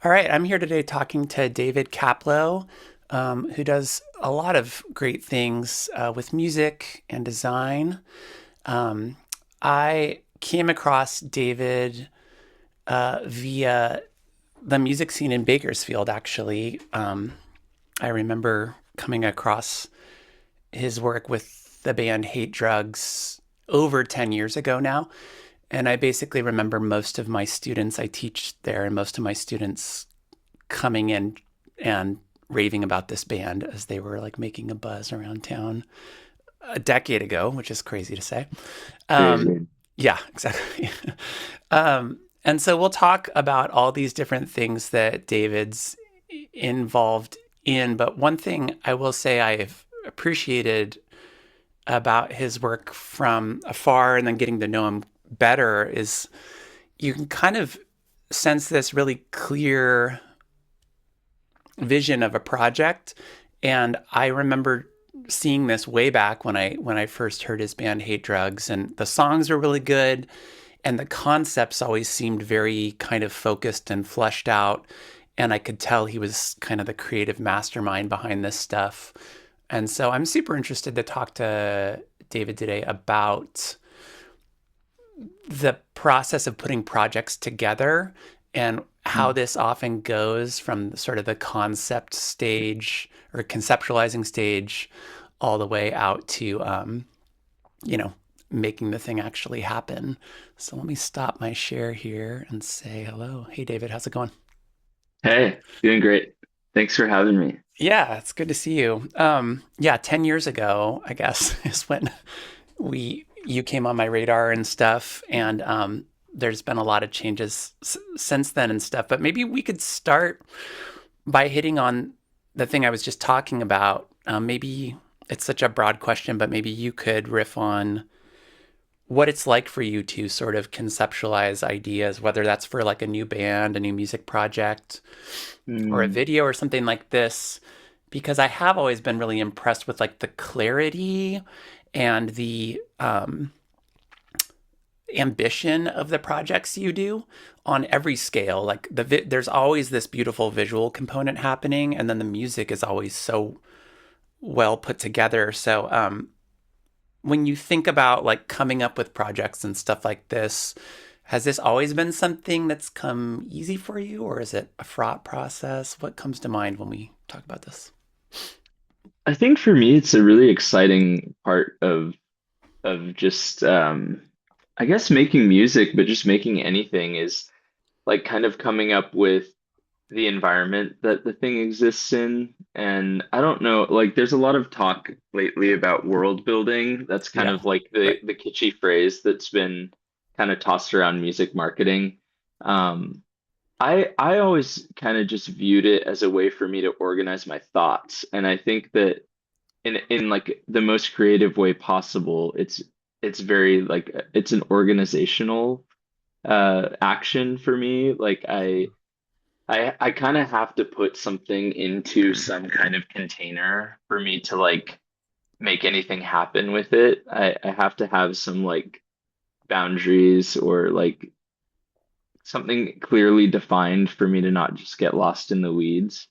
All right, I'm here today talking to David Caploe, who does a lot of great things with music and design. Um, I came across David via the music scene in Bakersfield, actually. I remember coming across his work with the band Hate Drugs over 10 years ago now. And I basically remember most of my students, I teach there, and most of my students coming in and raving about this band as they were like making a buzz around town a decade ago, which is crazy to say. Um, Crazy. yeah, exactly. And so we'll talk about all these different things that David's involved in. But one thing I will say I've appreciated about his work from afar and then getting to know him better is you can kind of sense this really clear vision of a project. And I remember seeing this way back when I first heard his band Hate Drugs, and the songs were really good, and the concepts always seemed very kind of focused and fleshed out. And I could tell he was kind of the creative mastermind behind this stuff. And so I'm super interested to talk to David today about the process of putting projects together and how Mm. this often goes from sort of the concept stage or conceptualizing stage all the way out to you know making the thing actually happen. So let me stop my share here and say hello. Hey David, how's it going? Hey, doing great. Thanks for having me. Yeah, it's good to see you. Yeah, 10 years ago I guess is when we you came on my radar and stuff, and there's been a lot of changes since then and stuff, but maybe we could start by hitting on the thing I was just talking about. Maybe it's such a broad question, but maybe you could riff on what it's like for you to sort of conceptualize ideas, whether that's for like a new band, a new music project, or a Mm. video or something like this, because I have always been really impressed with like the clarity and the ambition of the projects you do on every scale. Like there's always this beautiful visual component happening, and then the music is always so well put together. So when you think about like coming up with projects and stuff like this, has this always been something that's come easy for you, or is it a fraught process? What comes to mind when we talk about this? I think for me, it's a really exciting part of just I guess making music, but just making anything is like kind of coming up with the environment that the thing exists in. And I don't know, like there's a lot of talk lately about world building. That's kind Yeah, of like right. the kitschy phrase that's been kind of tossed around music marketing. Um, I always kind of just viewed it as a way for me to organize my thoughts. And I think that in like the most creative way possible, it's very like it's an organizational action for me. Like I kind of have to put something into some kind of container for me to like make anything happen with it. I have to have some like boundaries or like something clearly defined for me to not just get lost in the weeds.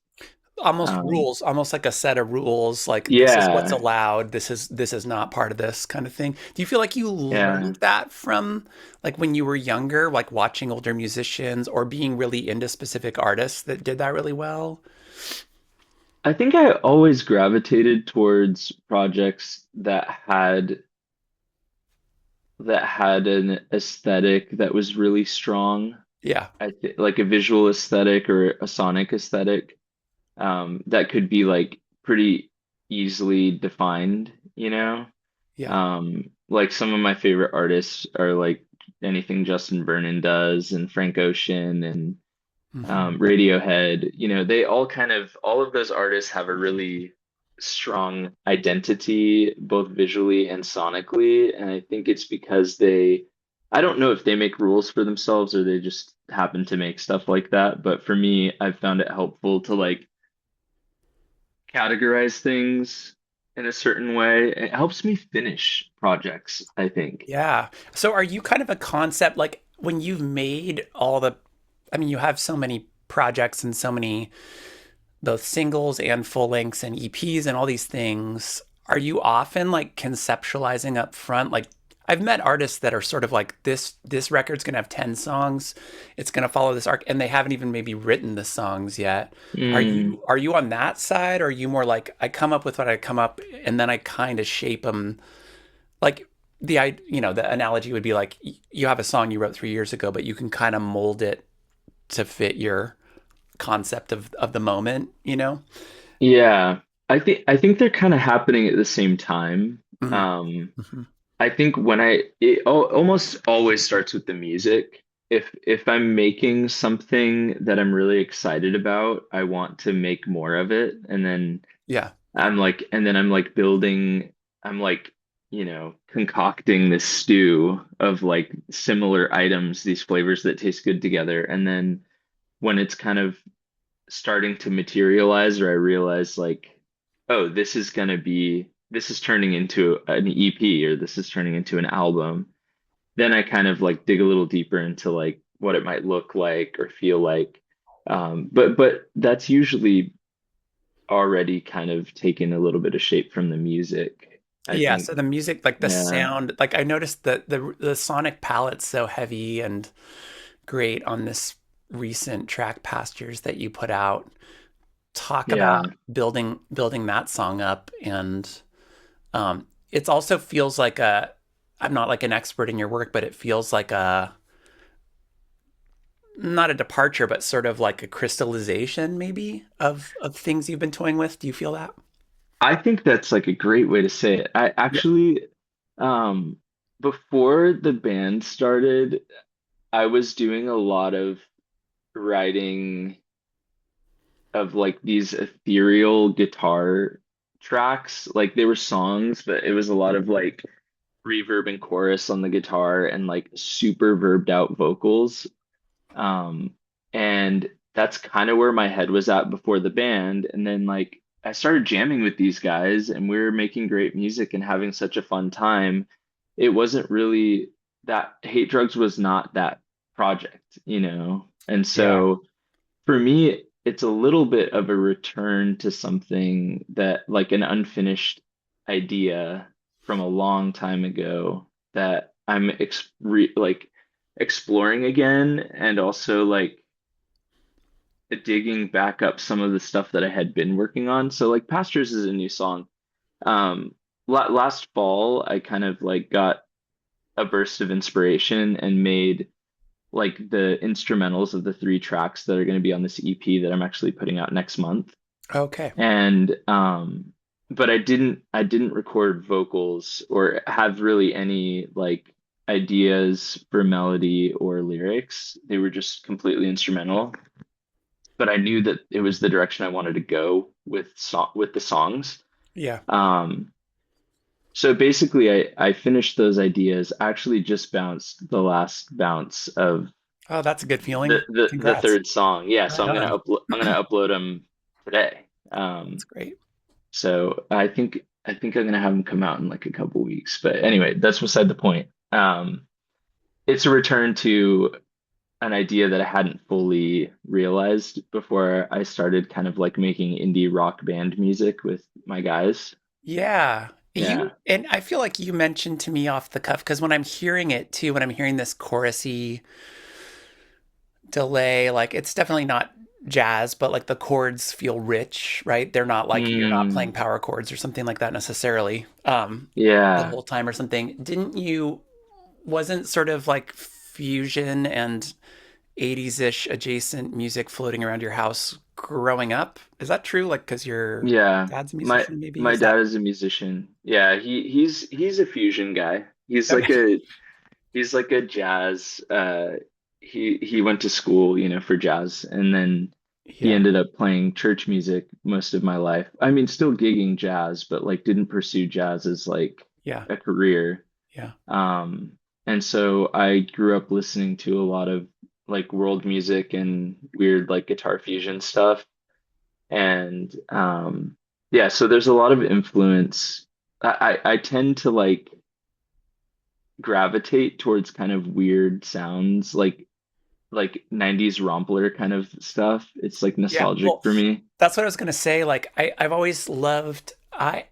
Almost Um, rules, almost like a set of rules, like this is what's yeah, allowed, this is not part of this kind of thing. Do you feel like you yeah. learned that from like when you were younger, like watching older musicians or being really into specific artists that did that really well? I think I always gravitated towards projects that had an aesthetic that was really strong. Yeah. I th like a visual aesthetic or a sonic aesthetic that could be like pretty easily defined, you know? Yeah. Like some of my favorite artists are like anything Justin Vernon does and Frank Ocean and Hmm. Radiohead. They all all of those artists have a really strong identity, both visually and sonically. And I think it's because I don't know if they make rules for themselves or they just happen to make stuff like that. But for me, I've found it helpful to like categorize things in a certain way. It helps me finish projects, I think. Yeah. So are you kind of a concept like when you've made all the, I mean, you have so many projects and so many both singles and full lengths and EPs and all these things, are you often like conceptualizing up front? Like I've met artists that are sort of like this record's gonna have 10 songs, it's gonna follow this arc, and they haven't even maybe written the songs yet. Mm, Are you on that side, or are you more like I come up with what I come up and then I kind of shape them like the analogy would be like you have a song you wrote 3 years ago, but you can kind of mold it to fit your concept of the moment, you know? yeah. I think they're kind of happening at the same time. Mm-hmm. Um, Mm-hmm. I think almost always starts with the music. If I'm making something that I'm really excited about, I want to make more of it, and then Yeah. I'm like building, I'm like, concocting this stew of like similar items, these flavors that taste good together, and then when it's kind of starting to materialize, or I realize like, oh, this is turning into an EP, or this is turning into an album, then I kind of like dig a little deeper into like what it might look like or feel like. But that's usually already kind of taken a little bit of shape from the music, I Yeah, think. so the music, like the Yeah. sound, like I noticed that the sonic palette's so heavy and great on this recent track Pastures that you put out. Talk about Yeah. building that song up, and it also feels like a I'm not like an expert in your work, but it feels like a not a departure, but sort of like a crystallization maybe of things you've been toying with. Do you feel that? I think that's like a great way to say it. I Yeah. actually, um, before the band started, I was doing a lot of writing of like these ethereal guitar tracks. Like they were songs, but it was a lot of like reverb and chorus on the guitar and like super verbed out vocals. Um, and that's kind of where my head was at before the band. And then like I started jamming with these guys and we were making great music and having such a fun time. It wasn't really that Hate Drugs was not that project, you know? And Yeah. so for me, it's a little bit of a return to something that like an unfinished idea from a long time ago that I'm like exploring again, and also like digging back up some of the stuff that I had been working on. So like Pastures is a new song. Last fall, I kind of like got a burst of inspiration and made like the instrumentals of the three tracks that are going to be on this EP that I'm actually putting out next month. Okay. And but I didn't record vocals or have really any like ideas for melody or lyrics. They were just completely instrumental. But I knew that it was the direction I wanted to go with the songs. Yeah. Um, so basically I finished those ideas, actually just bounced the last bounce of Oh, that's a good the feeling. the the Congrats. third song. Yeah, so Right on. I'm gonna upload them today. That's great. So I think I'm gonna have them come out in like a couple weeks. But anyway, that's beside the point. It's a return to an idea that I hadn't fully realized before I started kind of like making indie rock band music with my guys. Yeah. You Yeah. and I feel like you mentioned to me off the cuff because when I'm hearing it too, when I'm hearing this chorusy delay, like it's definitely not jazz, but like the chords feel rich, right? They're not like you're not playing Mm, power chords or something like that necessarily. The yeah. whole time or something. Didn't you wasn't sort of like fusion and 80s-ish adjacent music floating around your house growing up? Is that true? Like cuz your Yeah. dad's a My musician maybe? my Is that dad is a musician. Yeah, he's a fusion guy. that makes He's like a jazz he went to school, for jazz, and then he yeah. ended up playing church music most of my life. I mean, still gigging jazz, but like didn't pursue jazz as like Yeah. a career. Yeah. Um and so I grew up listening to a lot of like world music and weird like guitar fusion stuff. And yeah, so there's a lot of influence. I tend to like gravitate towards kind of weird sounds. Like like 90s rompler kind of stuff. It's like Yeah. nostalgic Well, for me. that's what I was gonna say. Like I've always loved I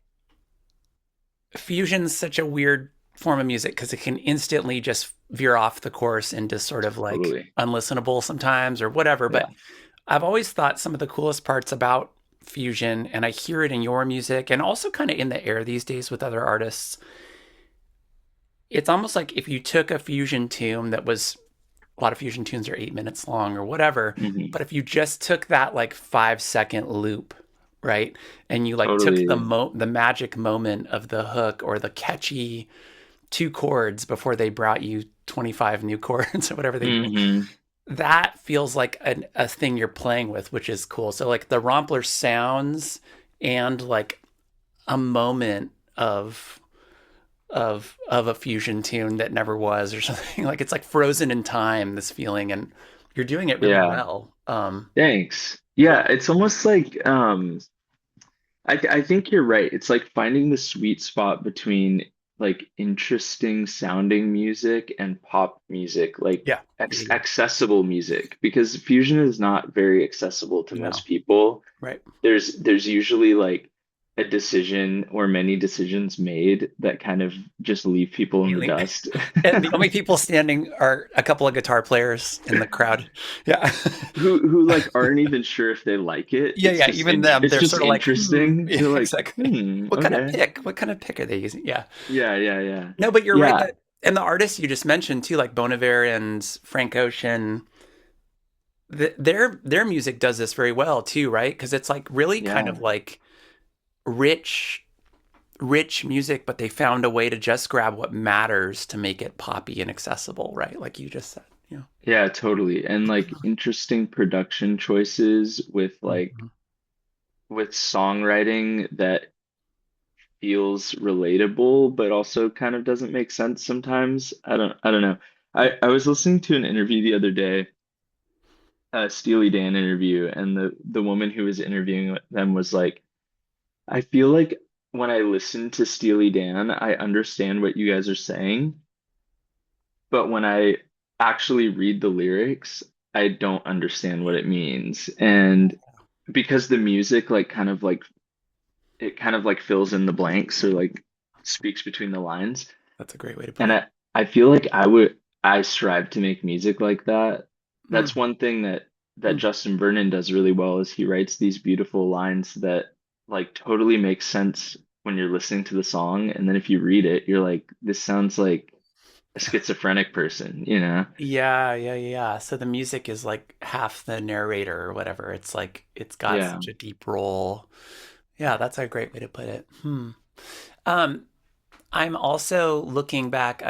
fusion's such a weird form of music because it can instantly just veer off the course into sort of like Totally. unlistenable sometimes or whatever. Yeah. But I've always thought some of the coolest parts about fusion, and I hear it in your music and also kind of in the air these days with other artists. It's almost like if you took a fusion tune that was a lot of fusion tunes are 8 minutes long or whatever, Hmm. but if you just took that like 5 second loop, right, and you like took Totally. the magic moment of the hook or the catchy two chords before they brought you 25 new chords or whatever they do, Hmm. that feels like a thing you're playing with, which is cool. So like the Rompler sounds and like a moment of a fusion tune that never was or something. Like it's like frozen in time, this feeling, and you're doing it really Yeah. well. Thanks. Yeah, it's almost like I think you're right. It's like finding the sweet spot between like interesting sounding music and pop music, like Yeah, yeah, yeah. accessible music, because fusion is not very accessible to No, most people. right. There's usually like a decision or many decisions made that kind of just leave people in the Only- dust. And the only people standing are a couple of guitar players in the crowd. Yeah. Who like aren't even sure if they like it. Yeah, yeah. Even them, It's they're just sort of like, interesting. yeah, They're like, exactly. What kind of okay. pick? What kind of pick are they using? Yeah. Yeah, yeah, yeah. No, but you're right Yeah, that, and the artists you just mentioned too, like Bon Iver and Frank Ocean, their music does this very well too, right? Because it's like really kind of yeah. like rich, rich music, but they found a way to just grab what matters to make it poppy and accessible, right? Like you just said. Yeah. Yeah, totally. And like interesting production choices Mhm. with songwriting that feels relatable, but also kind of doesn't make sense sometimes. I don't know. I was listening to an interview the other day, a Steely Dan interview, and the woman who was interviewing them was like, I feel like when I listen to Steely Dan, I understand what you guys are saying, but when I actually read the lyrics, I don't understand what it means. And because the music like kind of like fills in the blanks or like speaks between the lines. That's a great way to put And it. I feel like I strive to make music like that. That's Mm, one thing that mm. Justin Vernon does really well is he writes these beautiful lines that like totally make sense when you're listening to the song, and then if you read it, you're like, this sounds like a schizophrenic person, you know? Yeah, yeah, yeah. So the music is like half the narrator or whatever. It's like it's got Yeah. such a deep role. Yeah, that's a great way to put it. Hmm. Um, I'm also looking back.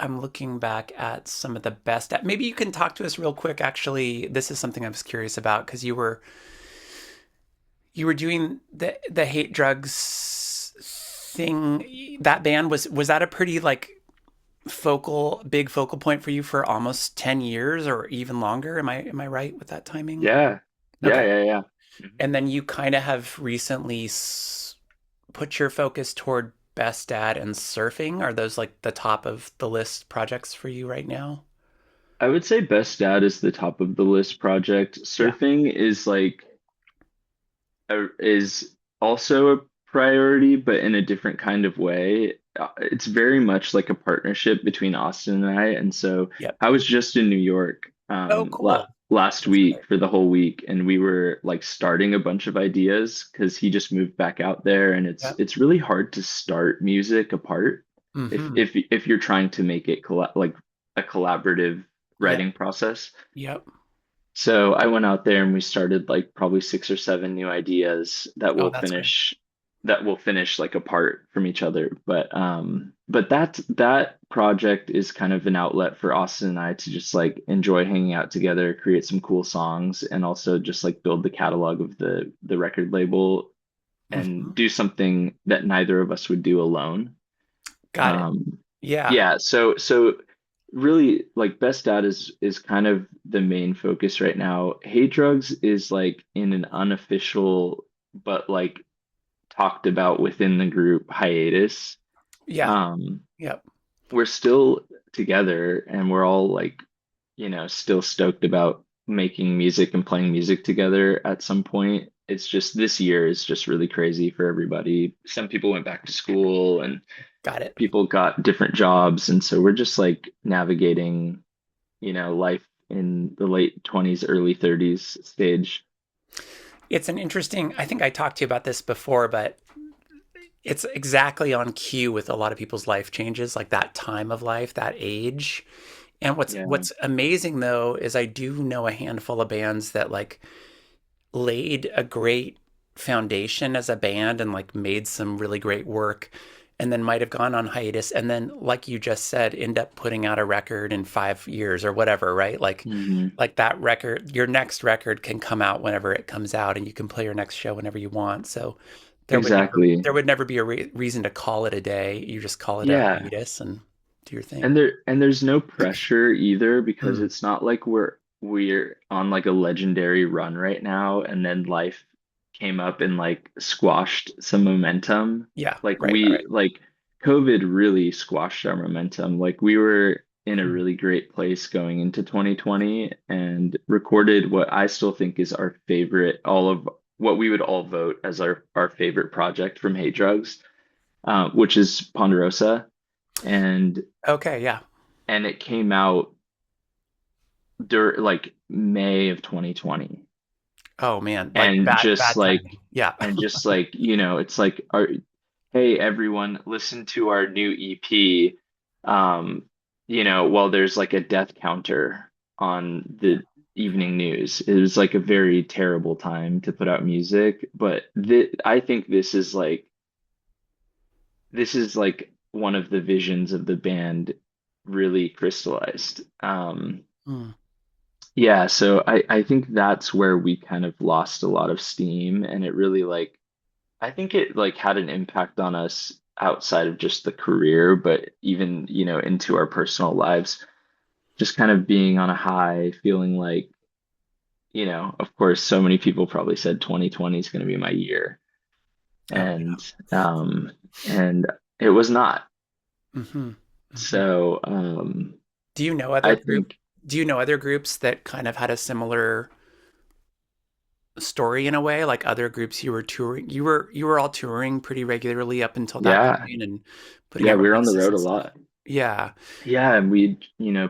I'm looking back at some of the best. Maybe you can talk to us real quick. Actually, this is something I was curious about because you were doing the hate drugs thing. That band was that a pretty like big focal point for you for almost 10 years or even longer? Am I right with that timing? Yeah. Yeah, Okay. yeah, yeah. Mhm. And then you kind of have recently put your focus toward Best Dad and surfing. Are those like the top of the list projects for you right now? I would say Best Dad is the top of the list project. Yeah. Surfing is like is also a priority, but in a different kind of way. It's very much like a partnership between Austin and I. And so Yep. I was just in New York Oh, cool. last That's week great. for the whole week, and we were like starting a bunch of ideas because he just moved back out there, and Yep. it's really hard to start music apart Mm-hmm. if you're trying to make it like a collaborative Yep. writing process. Yep. So I went out there and we started like probably six or seven new ideas Oh, that's great. that will finish like apart from each other. But that project is kind of an outlet for Austin and I to just like enjoy hanging out together, create some cool songs, and also just like build the catalog of the record label Mm-hmm. and do something that neither of us would do alone. Got it. Um, Yeah. yeah, so really like Best Dad is kind of the main focus right now. Hey Drugs is like in an unofficial but like talked about within the group hiatus. Yeah. Um, Yep. we're still together and we're all like still stoked about making music and playing music together at some point. It's just this year is just really crazy for everybody. Some people went back to school and Got it. people got different jobs. And so we're just like navigating, life in the late 20s, early 30s stage. It's an interesting, I think I talked to you about this before, but it's exactly on cue with a lot of people's life changes, like that time of life, that age. And what's Yeah. what's amazing though is I do know a handful of bands that like laid a great foundation as a band and like made some really great work and then might have gone on hiatus and then like you just said end up putting out a record in 5 years or whatever, right? Hmm. Like that record, your next record can come out whenever it comes out and you can play your next show whenever you want. So Exactly. there would never be a reason to call it a day. You just call it a Yeah. hiatus and do your thing. And there's no pressure either because Mm. it's not like we're on like a legendary run right now and then life came up and like squashed some momentum. Yeah, Like right, right, we like COVID really squashed our momentum. Like we were in a right. really great place going into 2020 and recorded what I still think is our favorite, all of what we would all vote as our favorite project from Hate Drugs, which is Ponderosa. And Okay, yeah. it came out like May of 2020. Oh man, like And just bad like timing. Yeah. it's like hey everyone, listen to our new EP. Um, while there's like a death counter on the evening news. It was like a very terrible time to put out music, but I think this is like one of the visions of the band really crystallized. Mm. Yeah, so I think that's where we kind of lost a lot of steam, and it really like I think it like had an impact on us outside of just the career, but even, into our personal lives, just kind of being on a high, feeling like, of course, so many people probably said 2020 is going to be my year, Oh yeah. and um and it was not. Hmm. Hmm. So Do you know I other group? think Do you know other groups that kind of had a similar story in a way? Like other groups you were touring, you were all touring pretty regularly up until that yeah, point and putting yeah, out we were on the releases road a and stuff. lot. Yeah. Yeah, and we,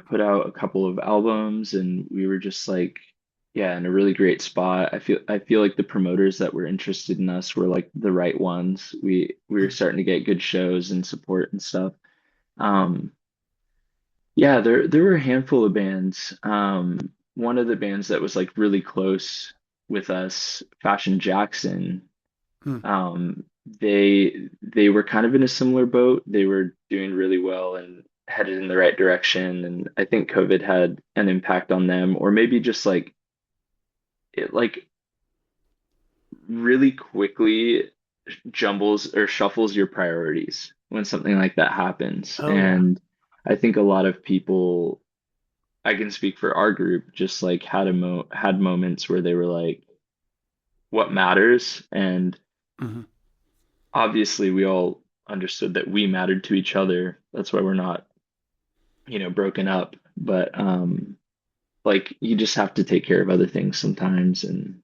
put out a couple of albums and we were just like, yeah, in a really great spot. I feel like the promoters that were interested in us were like the right ones. We were Mm. starting to get good shows and support and stuff. Um, yeah, there were a handful of bands. One of the bands that was like really close with us, Fashion Jackson, Mm. they were kind of in a similar boat. They were doing really well and headed in the right direction. And I think COVID had an impact on them, or maybe just like it like really quickly jumbles or shuffles your priorities when something like that happens. Oh yeah. And I think a lot of people, I can speak for our group, just like had moments where they were like, what matters? And Hmm. obviously we all understood that we mattered to each other. That's why we're not, broken up. But like you just have to take care of other things sometimes, and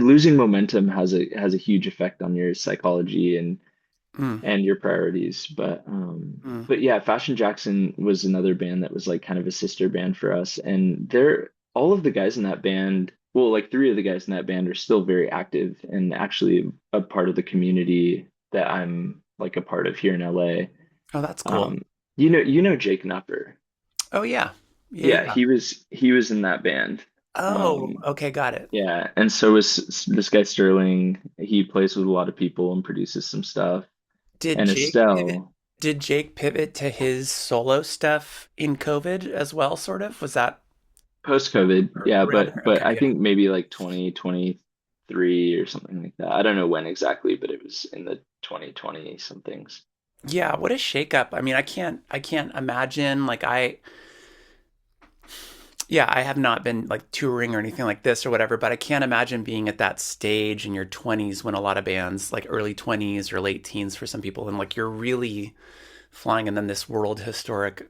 losing momentum has a huge effect on your psychology Mm. and your priorities. Mm. But yeah, Fashion Jackson was another band that was like kind of a sister band for us. And they're all of the guys in that band, well, like three of the guys in that band are still very active and actually a part of the community that I'm like a part of here in LA. Oh, that's cool. Um, you know Jake Nupper. Oh yeah. Yeah, Yeah, yeah. he was in that band. Oh, Um, okay, got it. yeah, and so is this guy Sterling. He plays with a lot of people and produces some stuff. Did And Jake pivot? Estelle, Did Jake pivot to his solo stuff in COVID as well, sort of? Was that post-COVID, yeah, around but there? but Okay, I yeah. think maybe like 2023 or something like that. I don't know when exactly, but it was in the 2020 somethings. Yeah, what a shakeup. I mean, I can't imagine like yeah, I have not been like touring or anything like this or whatever, but I can't imagine being at that stage in your 20s when a lot of bands, like early 20s or late teens for some people, and like you're really flying and then this world historic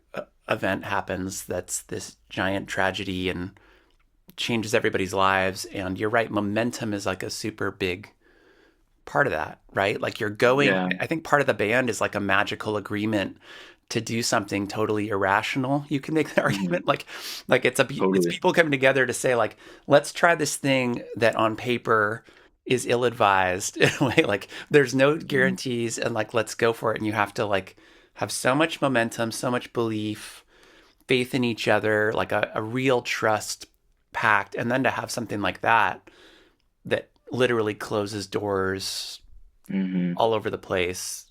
event happens that's this giant tragedy and changes everybody's lives. And you're right, momentum is like a super big part of that, right? Like you're going, Yeah. I think part of the band is like a magical agreement to do something totally irrational. You can make the Mhm. argument like it's Totally. people coming together to say like, let's try this thing that on paper is ill-advised in a way. Like there's no Mhm. guarantees, and like let's go for it. And you have to like have so much momentum, so much belief, faith in each other, like a real trust pact. And then to have something like that that literally closes doors Mhm. all over the place.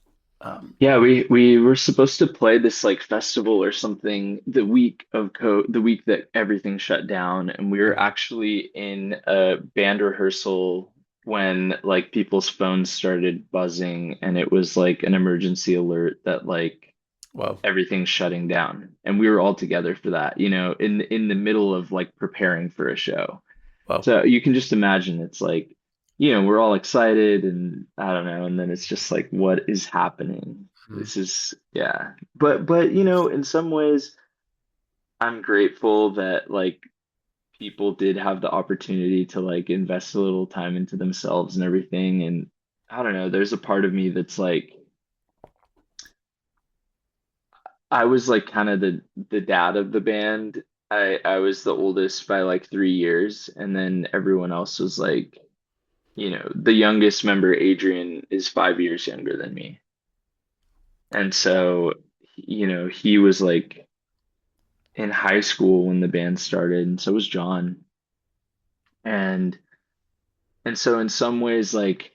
Yeah, we were supposed to play this like festival or something the week that everything shut down, and we were Yeah. actually in a band rehearsal when like people's phones started buzzing, and it was like an emergency alert that like Whoa. everything's shutting down, and we were all together for that, in the middle of like preparing for a show. Whoa. So you can just imagine it's like, we're all excited and I don't know, and then it's just like, what is happening? Hmm. This is, yeah. But in some ways, I'm grateful that like people did have the opportunity to like invest a little time into themselves and everything. And I don't know, there's a part of me that's like, I was like kind of the dad of the band. I was the oldest by like 3 years, and then everyone else was like, the youngest member, Adrian, is 5 years younger than me. And so, he was like in high school when the band started, and so was John. And so in some ways, like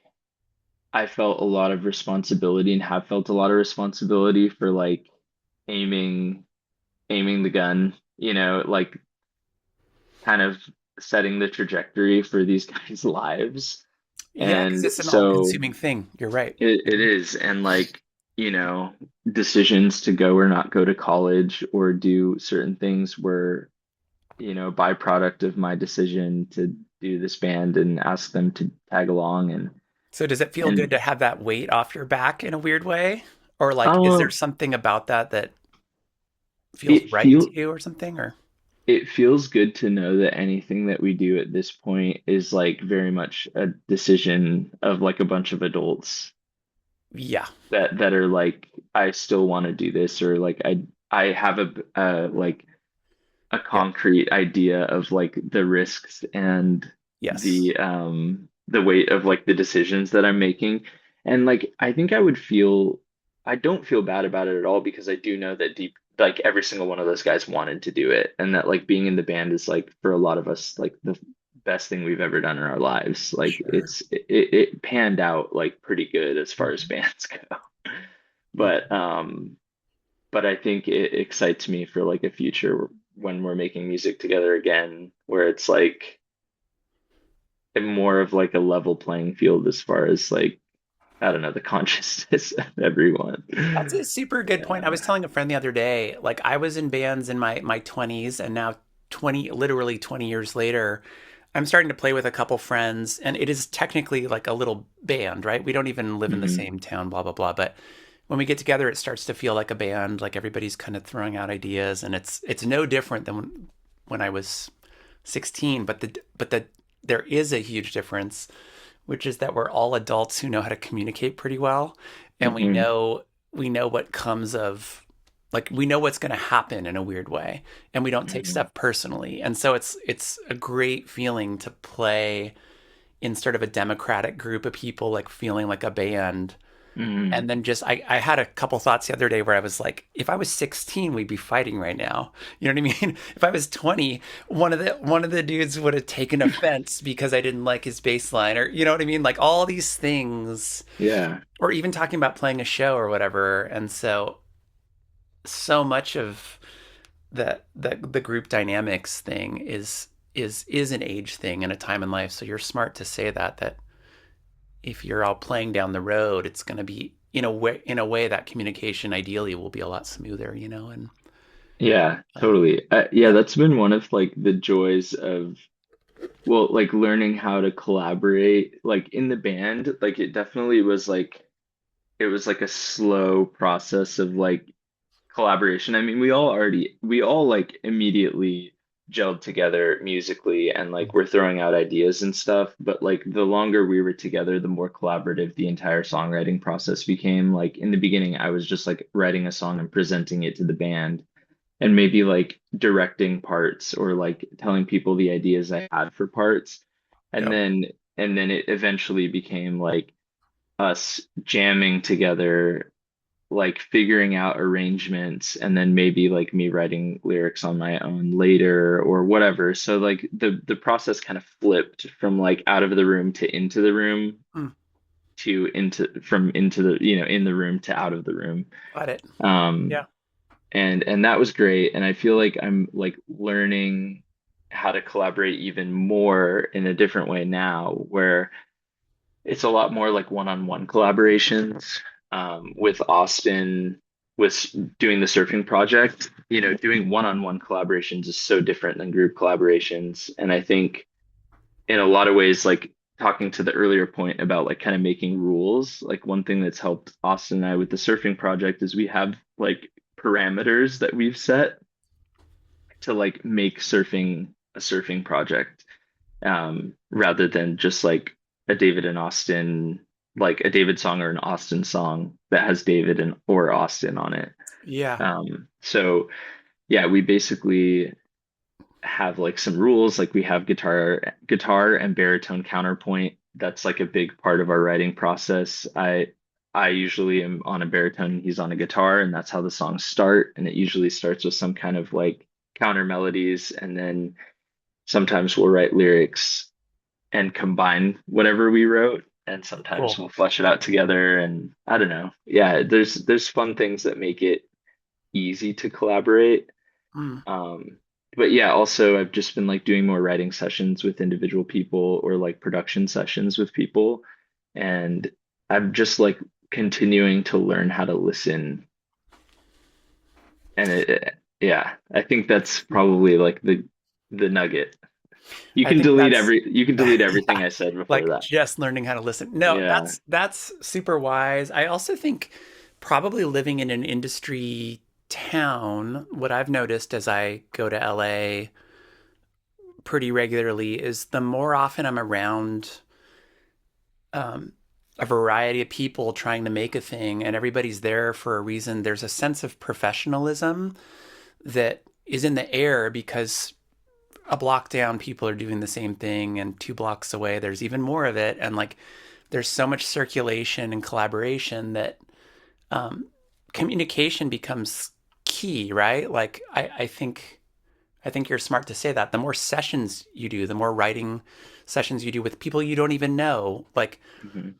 I felt a lot of responsibility and have felt a lot of responsibility for like aiming aiming the gun, like kind of setting the trajectory for these guys' lives. Yeah, because And it's an so all-consuming thing. You're right. it is. And like, decisions to go or not go to college or do certain things were, byproduct of my decision to do this band and ask them to tag along. So does it feel good And to have that weight off your back in a weird way? Or like, is there um something about that that feels it right feel to you or something? Or it feels good to know that anything that we do at this point is like very much a decision of like a bunch of adults yeah, that are like, I still want to do this, or like I have like a yeah, concrete idea of like the risks and yes, the weight of like the decisions that I'm making. And like I think I don't feel bad about it at all, because I do know that deep like every single one of those guys wanted to do it, and that like being in the band is like for a lot of us like the best thing we've ever done in our lives. Like sure. it panned out like pretty good as far as Mhm. bands go. Mm. But I think it excites me for like a future when we're making music together again, where it's like more of like a level playing field as far as like, I don't know, the consciousness of everyone. That's a super good point. I was Yeah. telling a friend the other day, like I was in bands in my 20s, and now 20 literally 20 years later, I'm starting to play with a couple friends, and it is technically like a little band, right? We don't even live in the Hmm. same town, blah blah blah, but when we get together it starts to feel like a band, like everybody's kind of throwing out ideas, and it's no different than when I was 16, but there is a huge difference, which is that we're all adults who know how to communicate pretty well, and Hmm. we know what comes of, like we know what's going to happen in a weird way, and we don't take Hmm. stuff personally. And so it's a great feeling to play in sort of a democratic group of people, like feeling like a band. Hmm. And then just I had a couple thoughts the other day where I was like, if I was 16, we'd be fighting right now. You know what I mean? If I was 20, one of the dudes would have taken offense because I didn't like his bass line, or you know what I mean? Like all these things, Yeah. or even talking about playing a show or whatever. And so much of the group dynamics thing is an age thing and a time in life. So you're smart to say that if you're all playing down the road, it's going to be in a way that communication ideally will be a lot smoother, and Yeah, um, totally. Yeah, yeah, that's been one of like the joys of, well, like learning how to collaborate like in the band. Like it definitely was like, it was like a slow process of like collaboration. I mean, we all like immediately gelled together musically and like we're throwing out ideas and stuff, but like the longer we were together, the more collaborative the entire songwriting process became. Like in the beginning, I was just like writing a song and presenting it to the band and maybe like directing parts or like telling people the ideas I had for parts. And Yep. then it eventually became like us jamming together, like figuring out arrangements, and then maybe like me writing lyrics on my own later or whatever. So like the process kind of flipped from like out of the room to into the room Mm, to into the, in the room to out of the room. got it. Um, Yeah. and that was great. And I feel like I'm like learning how to collaborate even more in a different way now, where it's a lot more like one-on-one collaborations. With Austin, with doing the surfing project, doing one-on-one collaborations is so different than group collaborations. And I think in a lot of ways, like talking to the earlier point about like kind of making rules, like one thing that's helped Austin and I with the surfing project is we have like parameters that we've set to like make surfing a surfing project, rather than just like a David and Austin, like a David song or an Austin song that has David and or Austin on it. Yeah. So yeah, we basically have like some rules, like we have guitar and baritone counterpoint. That's like a big part of our writing process. I usually am on a baritone, he's on a guitar, and that's how the songs start. And it usually starts with some kind of like counter melodies, and then sometimes we'll write lyrics and combine whatever we wrote, and sometimes Cool. we'll flesh it out together. And I don't know. Yeah, there's fun things that make it easy to collaborate. Mm. Um, but yeah, also I've just been like doing more writing sessions with individual people or like production sessions with people. And I'm just like continuing to learn how to listen. And yeah, I think that's probably like the nugget. I think that's You can delete everything yeah, I said before like that. just learning how to listen. No, Yeah. that's super wise. I also think probably living in an industry town, what I've noticed as I go to LA pretty regularly is the more often I'm around um, a variety of people trying to make a thing and everybody's there for a reason, there's a sense of professionalism that is in the air because a block down people are doing the same thing and 2 blocks away there's even more of it, and like there's so much circulation and collaboration that um, communication becomes key, right? Like I think you're smart to say that. The more sessions you do, the more writing sessions you do with people you don't even know, like Mhm.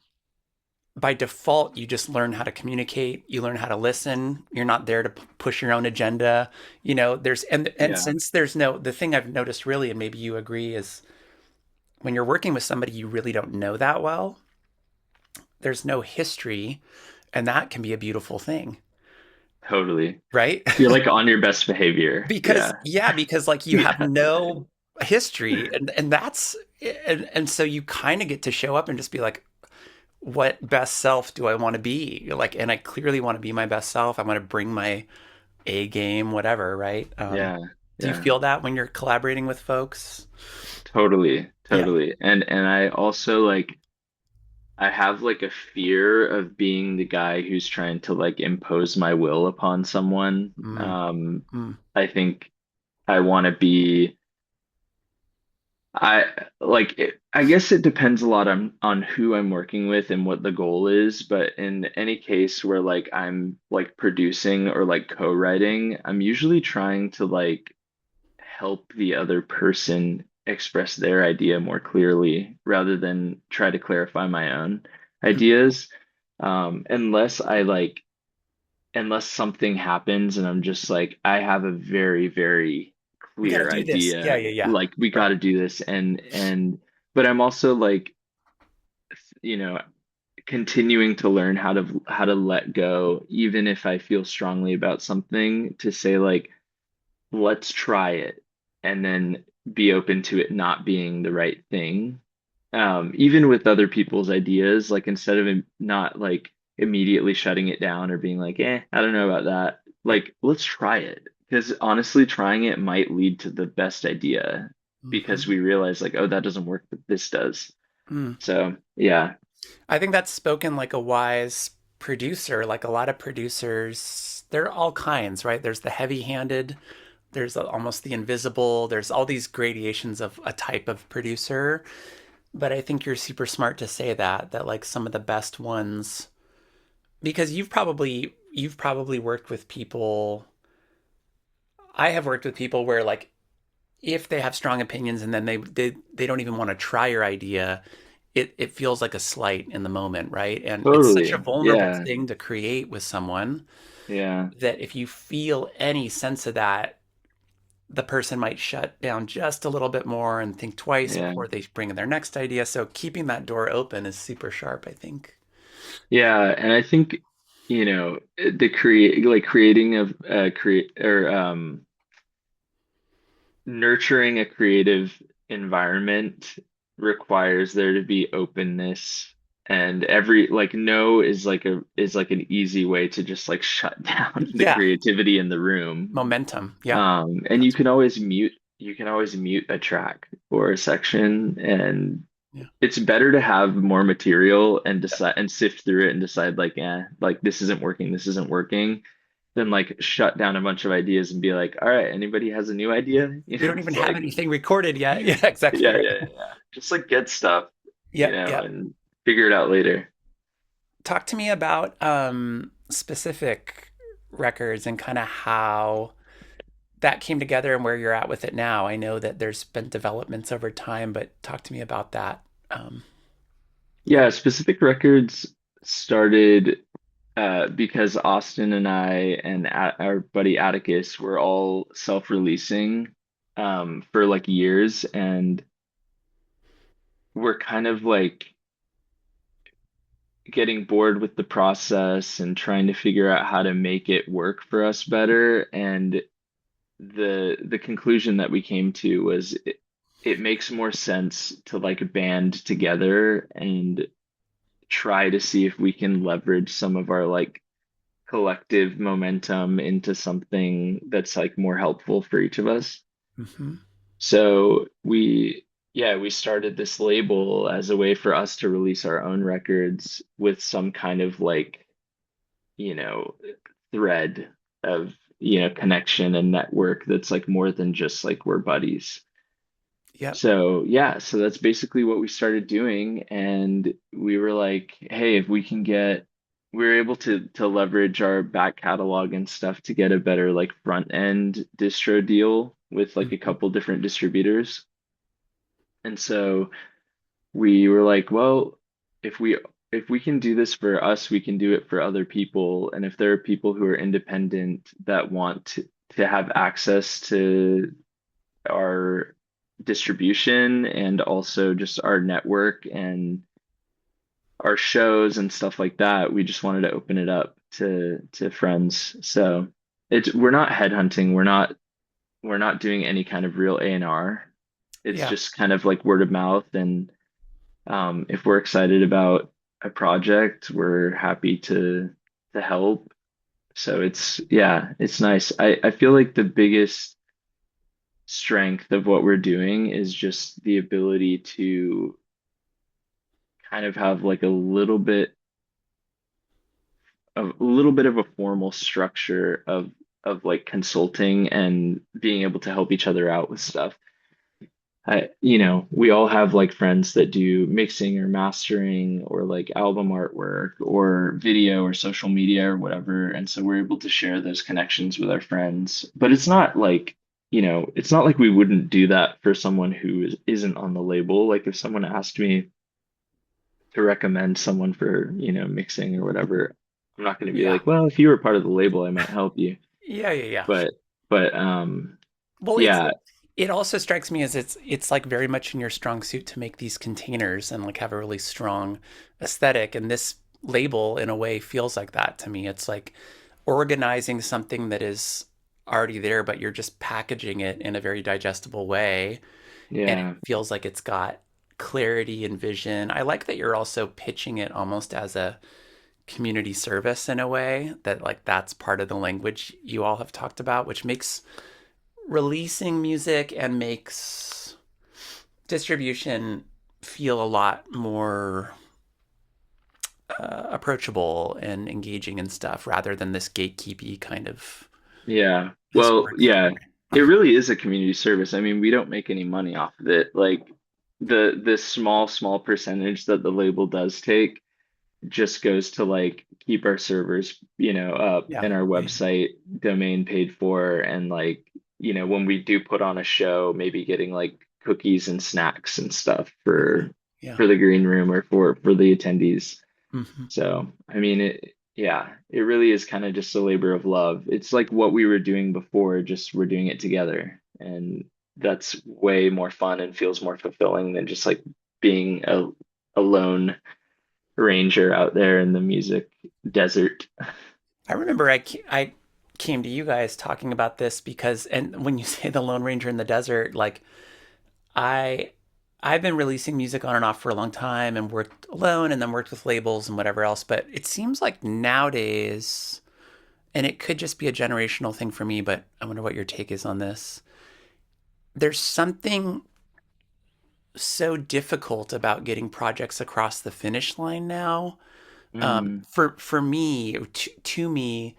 by default, you just learn how to communicate. You learn how to listen. You're not there to push your own agenda. There's and Yeah, since there's no the thing I've noticed really, and maybe you agree, is when you're working with somebody you really don't know that well, there's no history, and that can be a beautiful thing, totally. right? You're like on your best behavior. because Yeah. yeah, because like you have Yeah. no history, and that's and so you kind of get to show up and just be like, what best self do I want to be? Like, and I clearly want to be my best self. I want to bring my A game, whatever, right? Yeah. Do you Yeah. feel that when you're collaborating with folks? Totally. Yeah. Totally. And I also like I have like a fear of being the guy who's trying to like impose my will upon someone. Mm, mm, I think I want to be I I guess it depends a lot on who I'm working with and what the goal is, but in any case where like I'm like producing or like co-writing, I'm usually trying to like help the other person express their idea more clearly rather than try to clarify my own mm. ideas. Unless unless something happens and I'm just like, I have a very, very We got to clear do this. Yeah, idea, yeah, yeah. like we got Right. to do this, but I'm also like, you know, continuing to learn how to let go, even if I feel strongly about something, to say like, let's try it, and then be open to it not being the right thing. Even with other people's ideas, like instead of not like immediately shutting it down or being like, I don't know about that. like, let's try it. Because honestly, trying it might lead to the best idea because Hmm. we realize like, oh, that doesn't work, but this does. So yeah, I think that's spoken like a wise producer. Like a lot of producers, there are all kinds, right? There's the heavy handed, there's almost the invisible, there's all these gradations of a type of producer. But I think you're super smart to say that like some of the best ones, because you've probably worked with people. I have worked with people where like if they have strong opinions and then they don't even want to try your idea, it feels like a slight in the moment, right? And it's such a totally. vulnerable Yeah. thing to create with someone Yeah. that if you feel any sense of that, the person might shut down just a little bit more and think twice Yeah. before they bring in their next idea. So keeping that door open is super sharp, I think. Yeah. And I think, the creating of create or nurturing a creative environment requires there to be openness, and every like no is like an easy way to just like shut down the Yeah, creativity in the room. momentum. Yeah, And that's you can always mute a track or a section, and yeah. it's better to have more material and decide and sift through it and decide like, yeah, like this isn't working, than like shut down a bunch of ideas and be like, all right, anybody has a new idea? We don't even It's have like, anything recorded yet. Yeah, exactly yeah, right. yeah, yeah. Just like get stuff, Yep, yep. and figure it out later. Talk to me about specific records and kind of how that came together and where you're at with it now. I know that there's been developments over time, but talk to me about that. Yeah, specific records started because Austin and I and our buddy Atticus were all self-releasing for like years, and we're kind of like getting bored with the process and trying to figure out how to make it work for us better. And the conclusion that we came to was it makes more sense to like band together and try to see if we can leverage some of our like collective momentum into something that's like more helpful for each of us. Mm-hmm. So we started this label as a way for us to release our own records with some kind of like, you know, thread of, connection and network that's like more than just like we're buddies. Yep. So yeah, so that's basically what we started doing, and we were like, hey, if we can get, we were able to leverage our back catalog and stuff to get a better like front end distro deal with like a Mm-hmm. couple different distributors. And so we were like, well, if we if we can do this for us, we can do it for other people. And if there are people who are independent that want to have access to our distribution and also just our network and our shows and stuff like that, we just wanted to open it up to friends. So we're not headhunting, we're not doing any kind of real A&R. It's Yeah. just kind of like word of mouth, and if we're excited about a project, we're happy to help. So yeah, it's nice. I feel like the biggest strength of what we're doing is just the ability to kind of have like a little bit of a formal structure of like consulting and being able to help each other out with stuff. We all have like friends that do mixing or mastering or like album artwork or video or social media or whatever. And so we're able to share those connections with our friends. But it's not like, it's not like we wouldn't do that for someone who isn't on the label. Like if someone asked me to recommend someone for, mixing or whatever, I'm not going to be Yeah. like, well, if you were part of the label, I might help you. Yeah. Yeah. Yeah. But, but, Well, yeah, it also strikes me as it's like very much in your strong suit to make these containers and like have a really strong aesthetic. And this label, in a way, feels like that to me. It's like organizing something that is already there, but you're just packaging it in a very digestible way, and it yeah, feels like it's got clarity and vision. I like that you're also pitching it almost as a community service in a way that like that's part of the language you all have talked about, which makes releasing music and makes distribution feel a lot more approachable and engaging and stuff rather than this gatekeepy kind of Yeah. Well, historic yeah, thing. it really is a community service. I mean, we don't make any money off of it. Like the small percentage that the label does take just goes to like keep our servers, up Yeah. and our Yeah. website domain paid for, and like, when we do put on a show, maybe getting like cookies and snacks and stuff Okay. for Yeah. for the green room or for the attendees. Hmm. So, I mean, it really is kind of just a labor of love. It's like what we were doing before, just we're doing it together. And that's way more fun and feels more fulfilling than just like being a lone ranger out there in the music desert. I remember I came to you guys talking about this because, and when you say the Lone Ranger in the desert, like I I've been releasing music on and off for a long time and worked alone and then worked with labels and whatever else, but it seems like nowadays, and it could just be a generational thing for me, but I wonder what your take is on this. There's something so difficult about getting projects across the finish line now. Mm, For me, to me,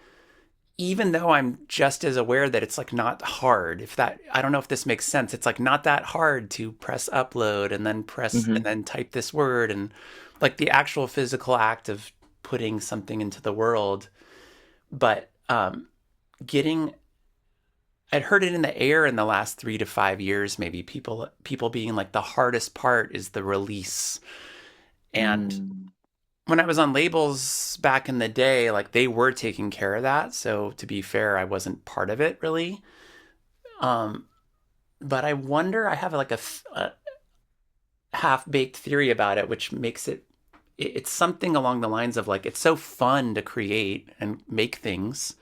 even though I'm just as aware that it's like not hard, if that, I don't know if this makes sense. It's like not that hard to press upload and then press and hmm then type this word and like the actual physical act of putting something into the world. But getting, I'd heard it in the air in the last 3 to 5 years, maybe people being like the hardest part is the release. And mm, when I was on labels back in the day, like they were taking care of that. So to be fair, I wasn't part of it really. Um, but I wonder, I have like a half baked theory about it, which makes it's something along the lines of like, it's so fun to create and make things.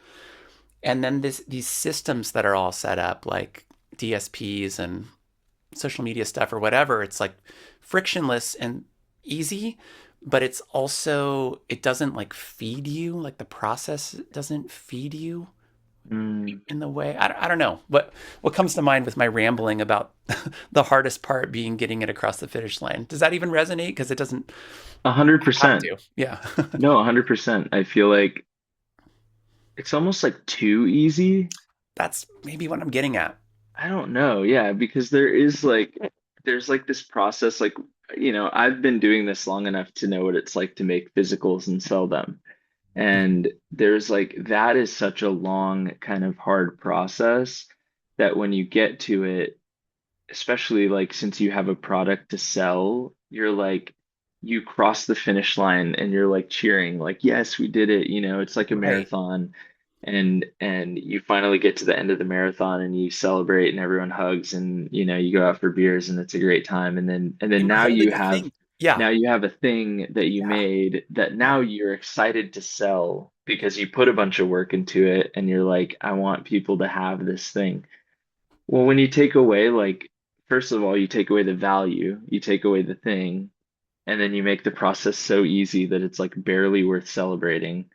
And then these systems that are all set up, like DSPs and social media stuff or whatever, it's like frictionless and easy, but it's also, it doesn't like feed you, like the process doesn't feed you mm. in the way. I don't know what comes to mind with my rambling about the hardest part being getting it across the finish line. Does that even resonate? Because it doesn't A hundred have percent. to. Yeah. No, 100%. I feel like it's almost like too easy. That's maybe what I'm getting at. I don't know. Yeah, because there's like this process, like, I've been doing this long enough to know what it's like to make physicals and sell them. And there's like that is such a long kind of hard process that when you get to it, especially like since you have a product to sell, you're like you cross the finish line and you're like cheering, like, yes, we did it. It's like a Right. marathon, and you finally get to the end of the marathon and you celebrate and everyone hugs, and you go out for beers and it's a great time. And then You're now holding you a have thing. Yeah. now you have a thing that you Yeah. made that now Yeah. you're excited to sell because you put a bunch of work into it and you're like, I want people to have this thing. Well, when you take away, like, first of all, you take away the value, you take away the thing, and then you make the process so easy that it's like barely worth celebrating.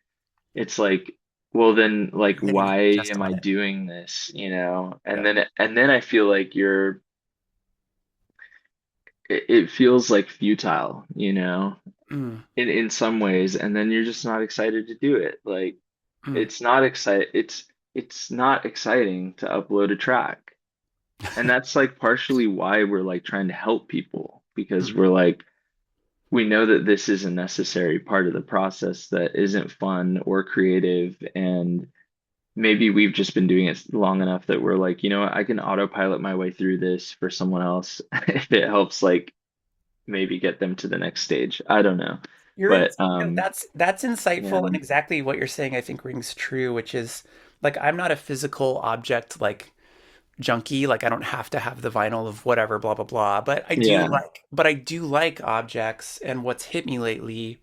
It's like, well, then, like, Then you're why not just am on I it. doing this, And Yep. then I feel like it feels like futile, Mm, in some ways, and then you're just not excited to do it. Like, mm. it's not exciting to upload a track. And that's like partially why we're like trying to help people because Mm. we're like, we know that this is a necessary part of the process that isn't fun or creative. And maybe we've just been doing it long enough that we're like, you know what, I can autopilot my way through this for someone else if it helps, like maybe get them to the next stage. I don't know. You're in, But that's insightful yeah. and exactly what you're saying I think rings true, which is like I'm not a physical object like junkie, like I don't have to have the vinyl of whatever blah blah blah, Yeah. but I do like objects and what's hit me lately,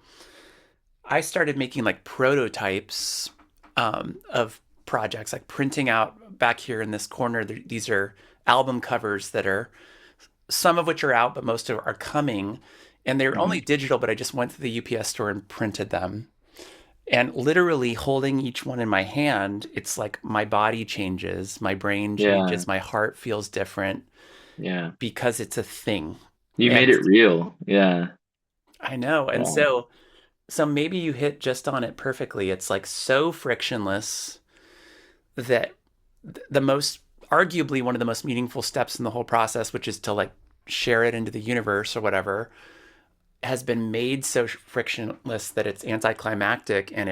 I started making like prototypes of projects, like printing out back here in this corner. These are album covers that are some of which are out, but most of are coming, and they're only Mhm. digital. But I just went to the UPS store and printed them, And literally holding each one in my hand, it's like my body changes, my brain Yeah. changes, my heart feels different Yeah. because it's a thing. You made And it real. Yeah. I know. And Wow. so maybe you hit just on it perfectly. It's like so frictionless that the most, arguably one of the most meaningful steps in the whole process, which is to like share it into the universe or whatever, has been made so frictionless that it's anticlimactic and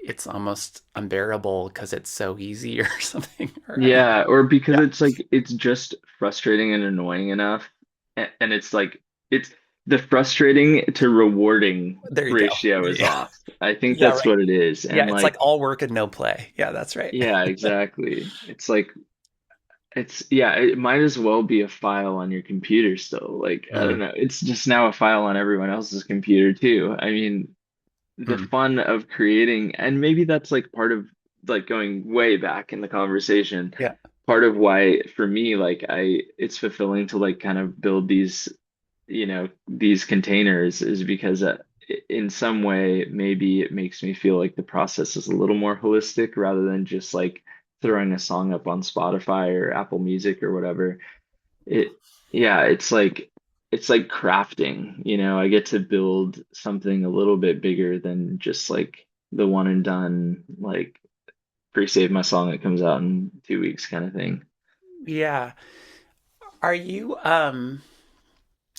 it's almost unbearable because it's so easy or something. Or I don't know. Yeah, or because Yeah, it's like it's just frustrating and annoying enough. And it's like it's the frustrating to rewarding there you go. ratio is Yeah, off. I think yeah, that's right. what it is. Yeah, And it's like like, all work and no play. Yeah, that's right. yeah, exactly. It's like it's yeah, it might as well be a file on your computer still. Like, I don't Mm, know. It's just now a file on everyone else's computer too. I mean, the mm, fun of creating, and maybe that's like part of like going way back in the conversation, yeah, part of why for me like I it's fulfilling to like kind of build these, these containers is because in some way maybe it makes me feel like the process is a little more holistic rather than just like throwing a song up on Spotify or Apple Music or whatever. It, yeah, it's like crafting, I get to build something a little bit bigger than just like the one and done, like pre-save my song that comes out in 2 weeks kind of thing. yeah. Are you?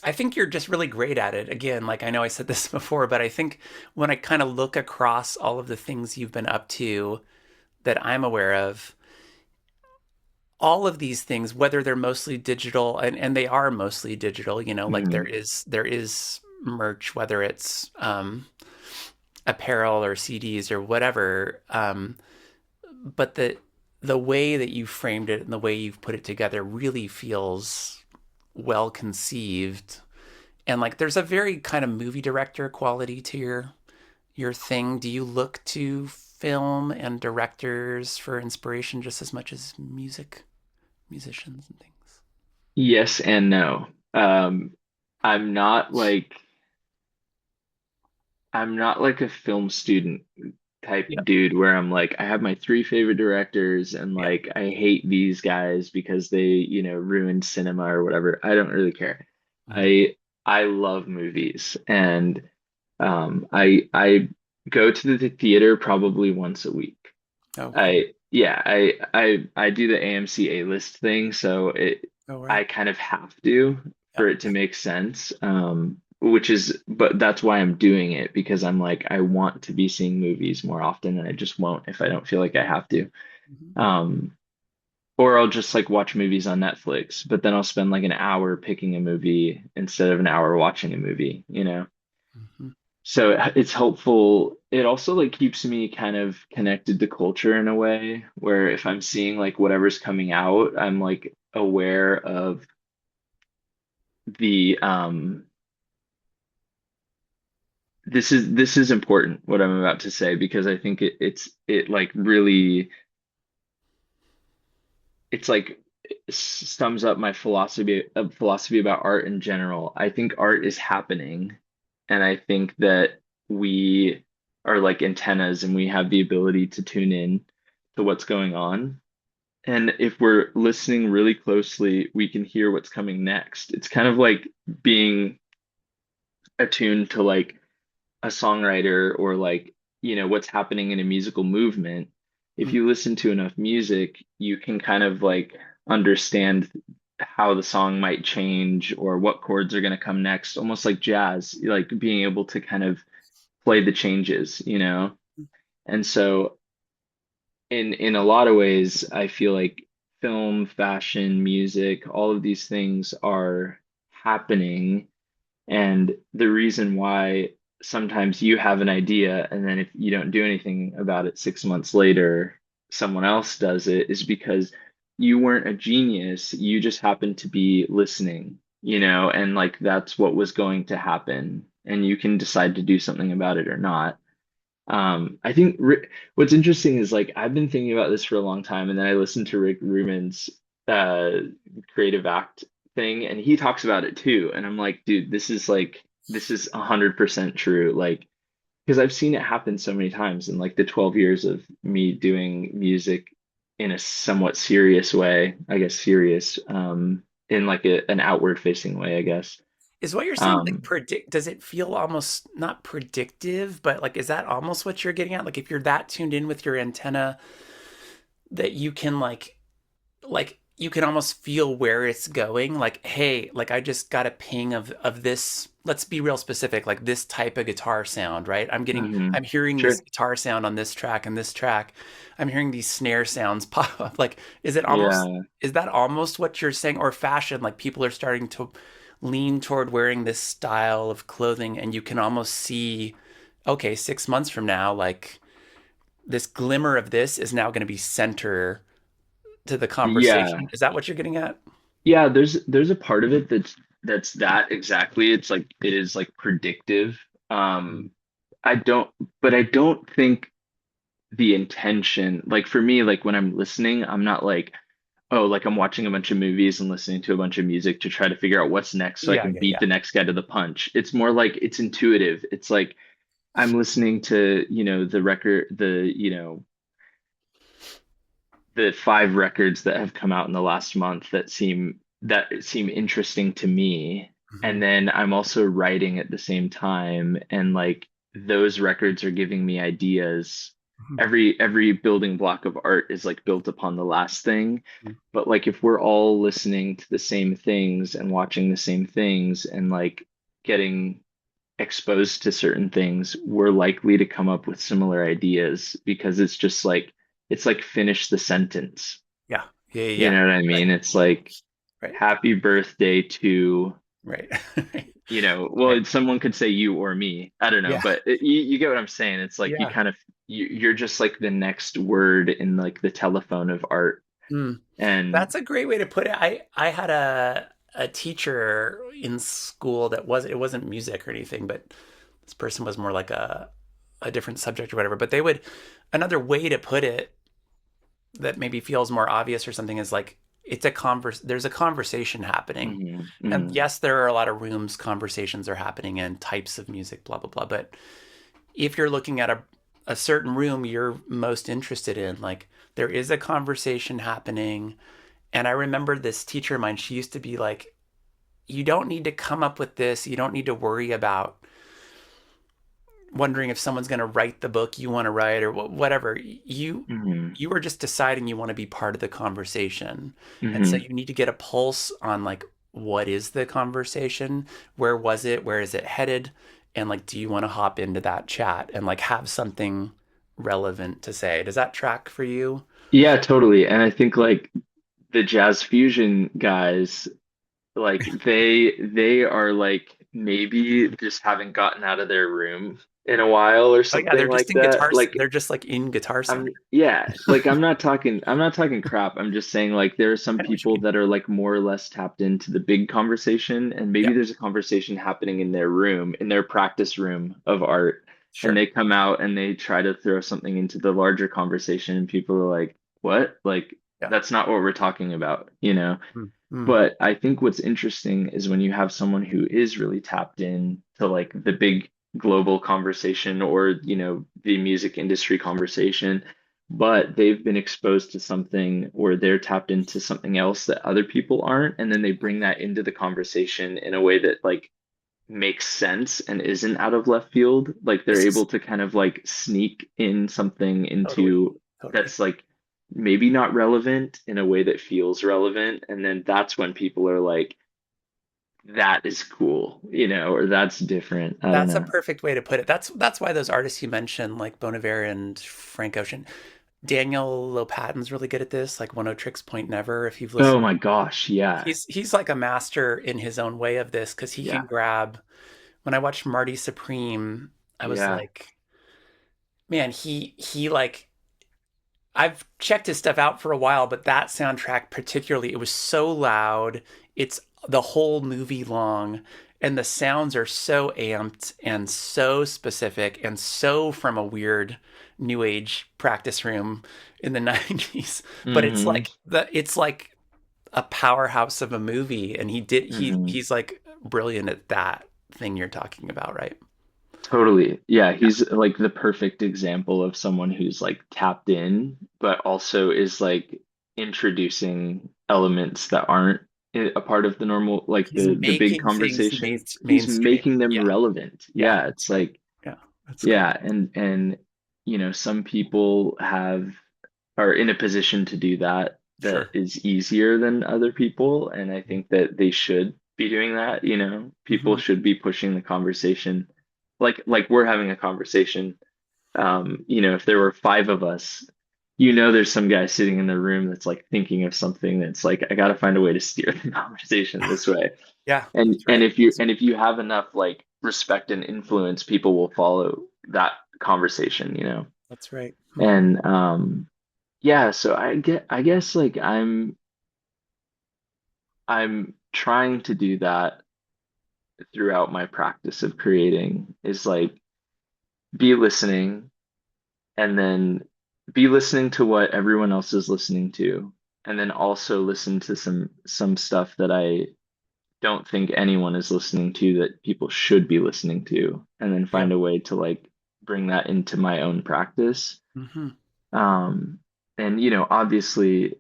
I think you're just really great at it. Again, like I know I said this before, but I think when I kind of look across all of the things you've been up to that I'm aware of, all of these things, whether they're mostly digital, and they are mostly digital, like there Mhm. is merch, whether it's apparel or CDs or whatever. But the way that you framed it and the way you've put it together really feels well conceived. And like there's a very kind of movie director quality to your thing. Do you look to film and directors for inspiration just as much as musicians and things? Yes and no. I'm not like I'm not like a film student type Yeah, dude where I'm like, I have my three favorite directors and yeah, like I hate these guys because they, ruined cinema or whatever. I don't really care. mm, I love movies and I go to the theater probably once a week. okay. I do the AMC A-list thing, so Oh, right. I kind of have to Yeah. for it to make sense. But that's why I'm doing it because I'm like I want to be seeing movies more often, and I just won't if I don't feel like I have to. Hmm. Um, or I'll just like watch movies on Netflix, but then I'll spend like an hour picking a movie instead of an hour watching a movie. Hmm. So it's helpful. It also like keeps me kind of connected to culture in a way where if I'm seeing like whatever's coming out, I'm like aware of the this is important what I'm about to say because I think it like really it's like sums up my philosophy about art in general. I think art is happening, and I think that we are like antennas, and we have the ability to tune in to what's going on. And if we're listening really closely, we can hear what's coming next. It's kind of like being attuned to like a songwriter or like, what's happening in a musical movement. If you listen to enough music, you can kind of like understand how the song might change or what chords are going to come next, almost like jazz, like being able to kind of play the changes. And so in a lot of ways, I feel like film, fashion, music, all of these things are happening and the reason why sometimes you have an idea and then if you don't do anything about it 6 months later, someone else does it is because you weren't a genius. You just happened to be listening, and like that's what was going to happen. And you can decide to do something about it or not. I think what's interesting is like I've been thinking about this for a long time, and then I listened to Rick Rubin's uh, creative act thing, and he talks about it too. And I'm like, dude, this is 100% true. Like because I've seen it happen so many times in like the 12 years of me doing music in a somewhat serious way, I guess serious, in like an outward facing way, I guess. Is what you're saying like Um, predict? Does it feel almost not predictive, but like is that almost what you're getting at? Like if you're that tuned in with your antenna that you can like you can almost feel where it's going. Like hey, like I just got a ping of this. Let's be real specific. Like this type of guitar sound, right? mhm. I'm hearing this Sure. guitar sound on this track and this track. I'm hearing these snare sounds pop up. Like Yeah. is that almost what you're saying? Or fashion? Like people are starting to lean toward wearing this style of clothing and you can almost see okay 6 months from now like this glimmer of this is now going to be center to the Yeah. conversation. Is that what you're getting at? Yeah, there's a part of it that's that exactly. It's like it is like predictive. Mm. I don't, but I don't think the intention, like for me, like when I'm listening, I'm not like, oh, like I'm watching a bunch of movies and listening to a bunch of music to try to figure out what's next so I Yeah, can yeah, beat yeah. the next guy to the punch. It's more like it's intuitive. It's like I'm listening to, the record, the five records that have come out in the last month that seem interesting to me. Hmm. And then I'm also writing at the same time, and like those records are giving me ideas. Hmm. Every building block of art is like built upon the last thing. But like if we're all listening to the same things and watching the same things and like getting exposed to certain things, we're likely to come up with similar ideas because it's like finish the sentence. Yeah, yeah, yeah, You yeah. know what I Right, mean? It's like right, happy birthday to, right. Right. well, someone could say you or me. I don't know, Yeah, but you get what I'm saying. It's like you yeah. kind of you're just like the next word in like the telephone of art. Mm. And That's a great way to put it. I had a teacher in school that it wasn't music or anything, but this person was more like a different subject or whatever. But they would another way to put it that maybe feels more obvious or something is like there's a conversation happening. mhm, And mhm, yes, there are a lot of rooms conversations are happening in types of music, blah blah blah. But if you're looking at a certain room you're most interested in, like there is a conversation happening. And I remember this teacher of mine, she used to be like, you don't need to come up with this. You don't need to worry about wondering if someone's going to write the book you want to write or whatever. mhm, You are just deciding you want to be part of the conversation. And so mhm. you need to get a pulse on like what is the conversation? Where was it? Where is it headed? And like do you want to hop into that chat and like have something relevant to say? Does that track for you? Yeah, totally. And I think like the jazz fusion guys, like they are like maybe just haven't gotten out of their room in a while or Oh yeah, they're something just like in that. guitar Like they're just like in Guitar Center. like I'm not talking crap. I'm just saying like there are some I know what you people mean. that are like more or less tapped into the big conversation, and maybe Yep, there's a conversation happening in their room, in their practice room of art, and sure. they come out and they try to throw something into the larger conversation, and people are like, "What? Like Yeah. that's not what we're talking about," you know? Mm, mm, But I think what's interesting is when you have someone who is really tapped in to like the big global conversation or, the music industry conversation, but they've been exposed to something or they're tapped into something else that other people aren't, and then they bring that into the conversation in a way that like makes sense and isn't out of left field. Like they're this is able to kind of like sneak in something totally, into totally. that's like maybe not relevant in a way that feels relevant. And then that's when people are like, that is cool, or that's different. I don't That's a know. perfect way to put it. That's why those artists you mentioned, like Bon Iver and Frank Ocean, Daniel Lopatin's really good at this. Like One O Tricks Point Never. If you've Oh listened, my gosh. Yeah. he's like a master in his own way of this because he Yeah. can grab. When I watched Marty Supreme, I was Yeah. like, man, he like I've checked his stuff out for a while, but that soundtrack particularly, it was so loud. It's the whole movie long, and the sounds are so amped and so specific and so from a weird new age practice room in the 90s. But Hmm. it's like a powerhouse of a movie, and Hmm. he's like brilliant at that thing you're talking about, right? Totally. Yeah, Yeah, he's like the perfect example of someone who's like tapped in, but also is like introducing elements that aren't a part of the normal, like he's the big making things conversation. He's mainstream. making them Yeah, relevant. yeah, Yeah, it's that's right. like, Yeah, that's cool. yeah, and some people are in a position to do that that Sure. is easier than other people, and I think that they should be doing that, people Hmm. should be pushing the conversation like we're having a conversation. If there were five of us, there's some guy sitting in the room that's like thinking of something that's like, I got to find a way to steer the conversation this way. Yeah, And that's and right. if you and if you have enough like respect and influence, people will follow that conversation. That's right. Hmm. And yeah, so I guess like I'm trying to do that throughout my practice of creating is like be listening and then be listening to what everyone else is listening to, and then also listen to some stuff that I don't think anyone is listening to that people should be listening to, and then Yeah. find a way to like bring that into my own practice. Hmm. Um, and obviously,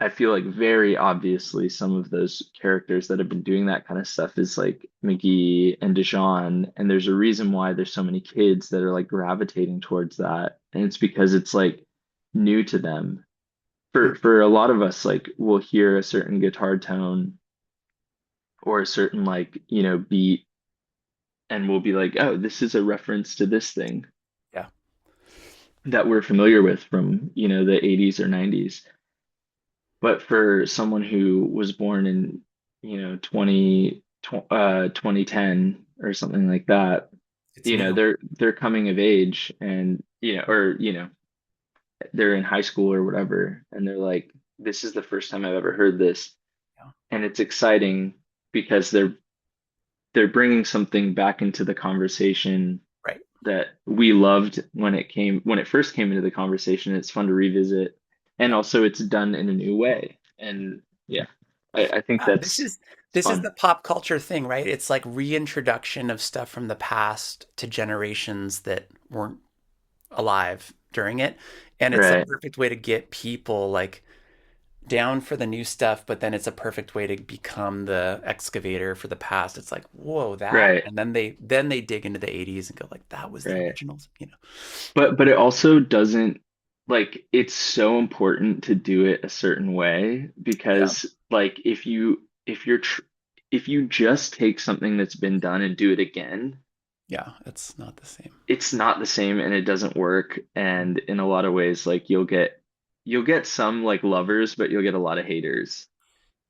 I feel like very obviously some of those characters that have been doing that kind of stuff is like McGee and Dijon, and there's a reason why there's so many kids that are like gravitating towards that, and it's because it's like new to them. For a lot of us, like we'll hear a certain guitar tone or a certain like beat, and we'll be like, oh, this is a reference to this thing Yeah. that we're familiar with from the 80s or 90s. But for someone who was born in, 2010 or something like that, It's new. they're coming of age, and or they're in high school or whatever, and they're like, this is the first time I've ever heard this, Yeah. and it's exciting because they're bringing something back into the conversation Right. that we loved when it first came into the conversation. It's fun to revisit, and Yeah. also it's done in a new way. And yeah, I think Yeah, this that's is it's this is fun. the pop culture thing, right? It's like reintroduction of stuff from the past to generations that weren't alive during it. And it's a Right, perfect way to get people like down for the new stuff, but then it's a perfect way to become the excavator for the past. It's like, whoa, that, right, and then they dig into the 80s and go like, that was the right. originals. But it also doesn't, like, it's so important to do it a certain way, Yeah. because like if you just take something that's been done and do it again, Yeah, it's not the same. it's not the same and it doesn't work. And in a lot of ways, like you'll get some like lovers, but you'll get a lot of haters.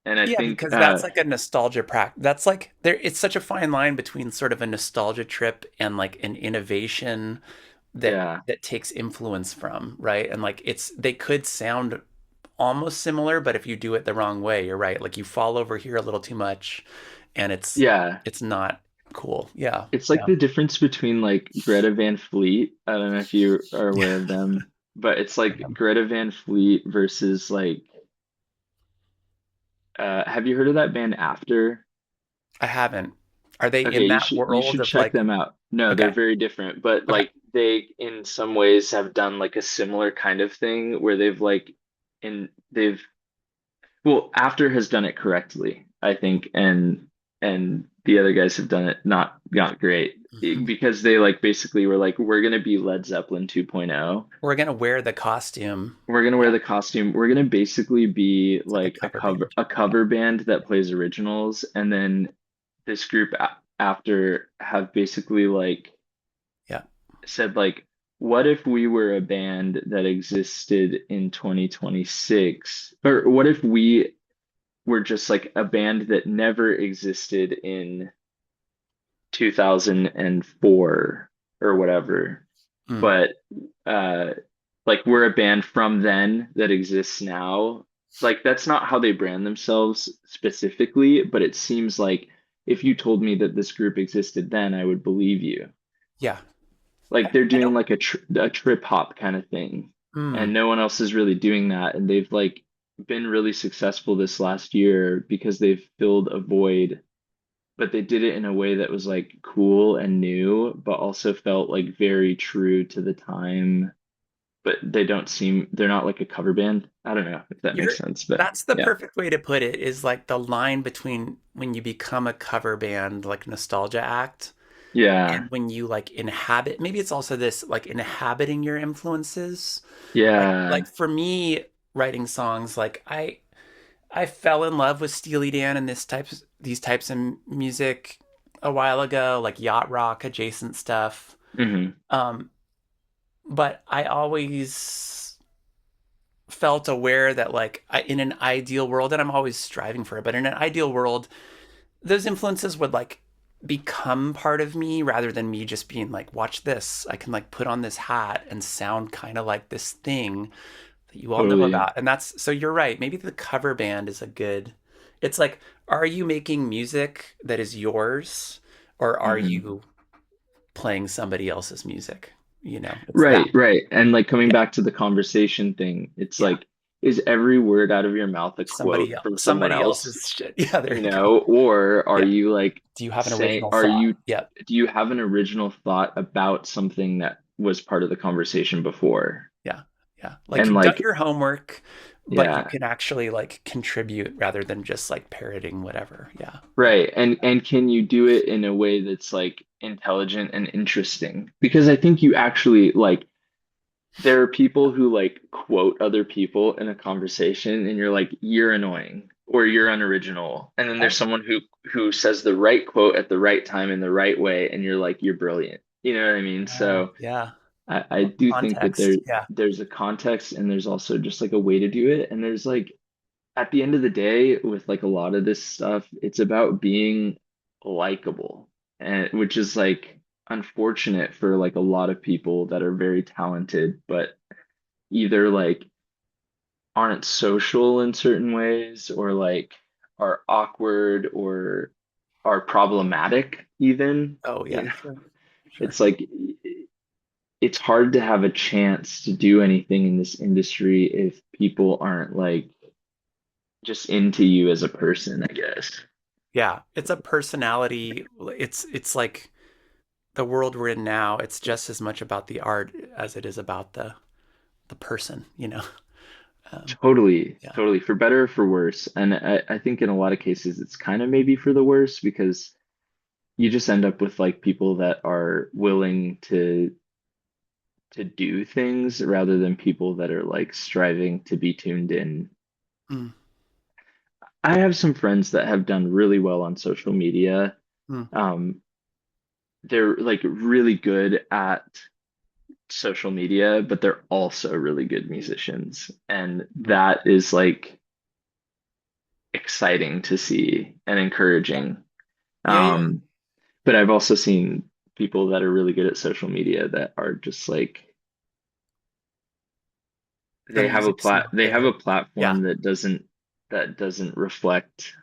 And I Yeah, think because that's like a nostalgia practice. That's like there. It's such a fine line between sort of a nostalgia trip and like an innovation that yeah, that takes influence from, right? And like they could sound almost similar, but if you do it the wrong way, you're right. Like you fall over here a little too much, and it's yeah. it's not cool. Yeah, It's like yeah, the difference between like Greta Van Fleet. I don't know if you are aware of them, but it's like yeah. Greta Van Fleet versus like have you heard of that band After? I haven't. Are they Okay, in you that should you world should of check like? them out. No, they're Okay, very different, but okay, like they in some ways have done like a similar kind of thing where they've well, After has done it correctly, I think, and the other guys have done it not great. hmm. Because they like basically were like, we're gonna be Led Zeppelin 2.0. We're gonna wear the costume. We're gonna wear Yeah, the costume. We're gonna basically be it's like a like a cover cover band. a Yeah, cover band that plays originals, and then this group After have basically like yeah, said like, what if we were a band that existed in 2026, or what if we were just like a band that never existed in 2004 or whatever, mm, but uh like we're a band from then that exists now. Like that's not how they brand themselves specifically, but it seems like if you told me that this group existed then, I would believe you. yeah. Like they're I doing don't. like a trip hop kind of thing, and Mm, no one else is really doing that, and they've like been really successful this last year because they've filled a void but they did it in a way that was like cool and new, but also felt like very true to the time. But they're not like a cover band. I don't know if that makes You're sense, but That's the yeah. perfect way to put it, is like the line between when you become a cover band, like nostalgia act, Yeah. and when you like inhabit, maybe it's also this like inhabiting your influences. Like Yeah. for me, writing songs, like I fell in love with Steely Dan and these types of music a while ago, like yacht rock adjacent stuff. Hmm. Um, but I always felt aware that like in an ideal world, and I'm always striving for it, but in an ideal world, those influences would like become part of me rather than me just being like, watch this. I can like put on this hat and sound kind of like this thing that you all know Totally. about. And that's, so you're right. Maybe the cover band is a good, it's like, are you making music that is yours, or are Hmm. you playing somebody else's music? It's that. Right, right. And like coming Yeah. back to the conversation thing, it's Yeah. like, is every word out of your mouth a quote from someone Somebody else? else's shit. Yeah. There You you go. know, or are Yeah. you like Do you have an original thought? do Yeah. you have an original thought about something that was part of the conversation before? Yeah. Yeah. Like And you've done like, your homework, but you yeah, can actually like contribute rather than just like parroting whatever. Yeah. Yeah. right. And can you do it in a way that's like intelligent and interesting? Because I think you actually like there are people who like quote other people in a conversation and you're like, you're annoying or you're unoriginal. And then I, there's someone who says the right quote at the right time in the right way and you're like, you're brilliant. You know what I mean? So yeah. I do think that Context. Yeah. there's a context and there's also just like a way to do it. And there's like at the end of the day, with like a lot of this stuff, it's about being likable, and which is like unfortunate for like a lot of people that are very talented, but either like aren't social in certain ways or like are awkward or are problematic even. Oh You yeah. know, Sure. Sure. it's like it's hard to have a chance to do anything in this industry if people aren't like just into you as a person, I guess. Yeah. It's a personality. It's like the world we're in now. It's just as much about the art as it is about the person. Um, Totally, yeah. totally, for better or for worse. And I think in a lot of cases it's kind of maybe for the worse because you just end up with like people that are willing to do things rather than people that are like striving to be tuned in. Mm, I have some friends that have done really well on social media. mm, Um, they're like really good at social media, but they're also really good musicians. And mm. that is like exciting to see and Yeah. encouraging. Yeah. Yeah. Um, but I've also seen people that are really good at social media that are just like The music's not they have a there. Yeah. platform that doesn't reflect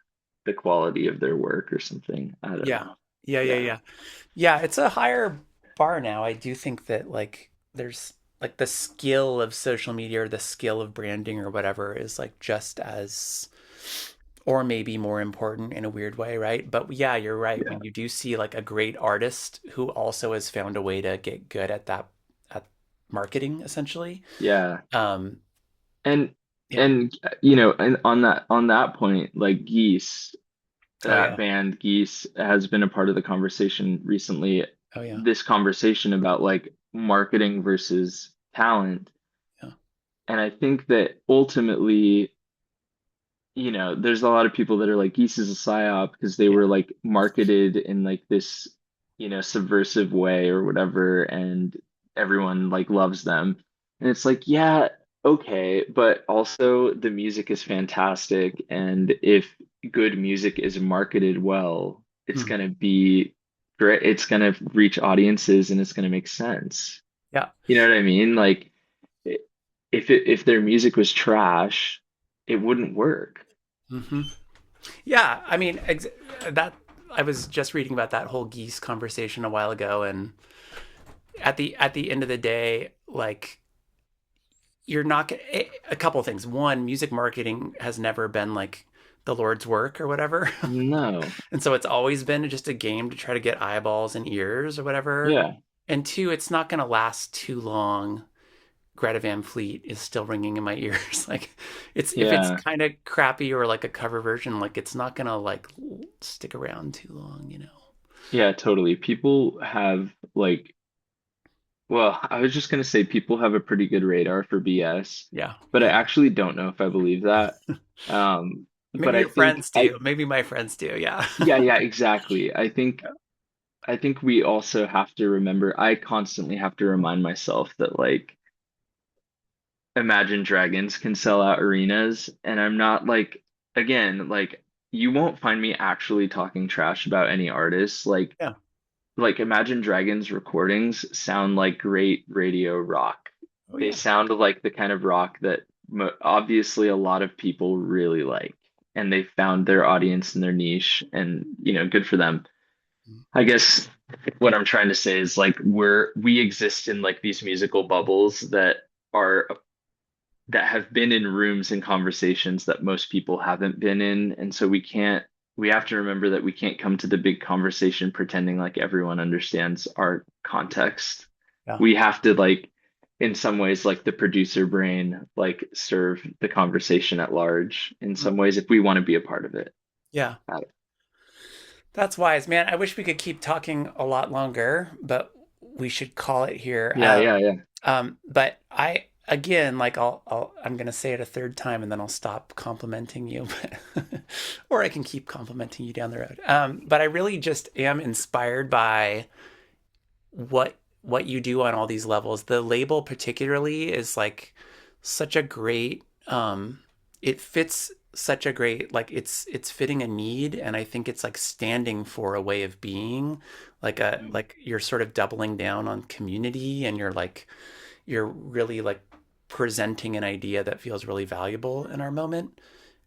the quality of their work or something. I don't Yeah. know. Yeah. Yeah. Yeah. Yeah. Yeah. It's a higher bar now. I do think that like there's like the skill of social media or the skill of branding or whatever is like just as, or maybe more important in a weird way, right? But yeah, you're right. Yeah. When you do see like a great artist who also has found a way to get good at that, at marketing essentially. Yeah. Um, And yeah. you know, and on that point, like Geese, Oh that yeah. band Geese has been a part of the conversation recently. Oh yeah. This conversation about like marketing versus talent. Yeah. And I think that ultimately, you know, there's a lot of people that are like Geese is a psyop because they were Yeah. like marketed in like this, you know, subversive way or whatever, and everyone like loves them. And it's like, yeah, okay, but also the music is fantastic, and if good music is marketed well, it's Mm. gonna be great. It's gonna reach audiences and it's gonna make sense. Yeah. You know what I mean? Like if their music was trash, it wouldn't work. Hmm. Yeah. I mean, that I was just reading about that whole geese conversation a while ago, and at the end of the day, like you're not a couple of things. One, music marketing has never been like the Lord's work or whatever. No. And so it's always been just a game to try to get eyeballs and ears or whatever. Yeah. And two, it's not going to last too long. Greta Van Fleet is still ringing in my ears. Like, it's if it's Yeah. kind of crappy or like a cover version, like it's not gonna like stick around too long, you know? Yeah, totally. People have like, well, I was just gonna say people have a pretty good radar for BS, Yeah, but I yeah. actually don't know if I believe that. But Maybe I your think friends do. Maybe my friends do. Yeah. yeah, yeah, exactly. I think we also have to remember, I constantly have to remind myself that like Imagine Dragons can sell out arenas, and I'm not like, again, like you won't find me actually talking trash about any artists. Yeah. Like Imagine Dragons recordings sound like great radio rock. Oh They yeah. sound like the kind of rock that obviously a lot of people really like, and they found their audience and their niche, and good for them. I guess what I'm trying to say is like we exist in like these musical bubbles are that have been in rooms and conversations that most people haven't been in. And so we have to remember that we can't come to the big conversation pretending like everyone understands our context. Yeah. We have to like, in some ways, like the producer brain, like serve the conversation at large in Mm. some ways if we want to be a part of it. Yeah. Uh, That's wise, man. I wish we could keep talking a lot longer, but we should call it here. Yeah, yeah, yeah. But I again, like I'm gonna say it a third time, and then I'll stop complimenting you, but or I can keep complimenting you down the road. But I really just am inspired by what you do on all these levels. The label particularly is like such a great it fits such a great like it's fitting a need, and I think it's like standing for a way of being, like you're sort of doubling down on community, and you're really like presenting an idea that feels really valuable in our moment.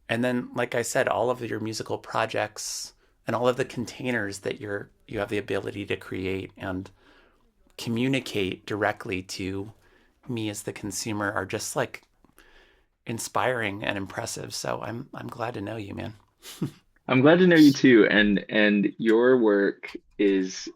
And then like I said, all of your musical projects and all of the containers that you have the ability to create and communicate directly to me as the consumer are just like inspiring and impressive. So I'm glad to know you, man. I'm glad to know you too. And your work is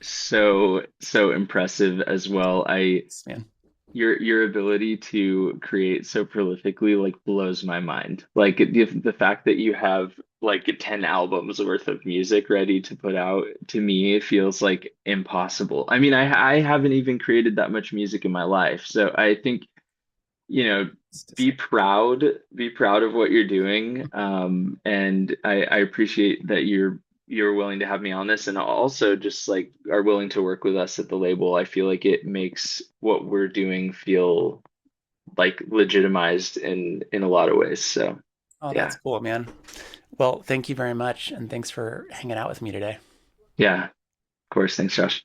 so impressive as well. I Thanks, man. Your ability to create so prolifically like blows my mind. Like the fact that you have like 10 albums worth of music ready to put out, to me it feels like impossible. I mean, I haven't even created that much music in my life. So I think, you know, be proud of what you're doing. And I appreciate that you're willing to have me on this, and also just like are willing to work with us at the label. I feel like it makes what we're doing feel like legitimized in a lot of ways. So Oh, that's yeah, cool, man. Well, thank you very much, and thanks for hanging out with me today. yeah, of course. Thanks, Josh.